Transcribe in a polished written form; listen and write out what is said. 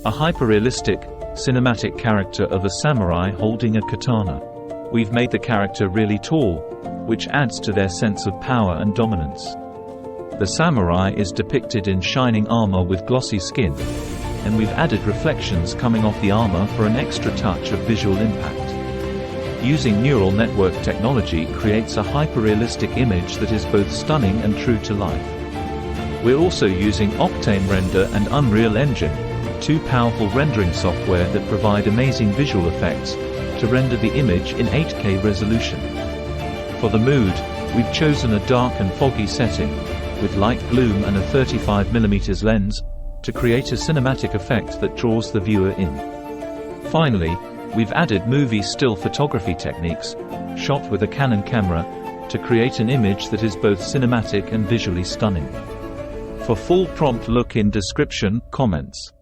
A hyperrealistic, cinematic character of a samurai holding a katana. We've made the character really tall, which adds to their sense of power and dominance. The samurai is depicted in shining armor with glossy skin, and we've added reflections coming off the armor for an extra touch of visual impact. Using neural network technology creates a hyperrealistic image that is both stunning and true to life. We're also using Octane Render and Unreal Engine, two powerful rendering software that provide amazing visual effects, to render the image in 8K resolution. For the mood, we've chosen a dark and foggy setting, with light gloom and a 35mm lens, to create a cinematic effect that draws the viewer in. Finally, we've added movie still photography techniques, shot with a Canon camera, to create an image that is both cinematic and visually stunning. For full prompt, look in description, comments.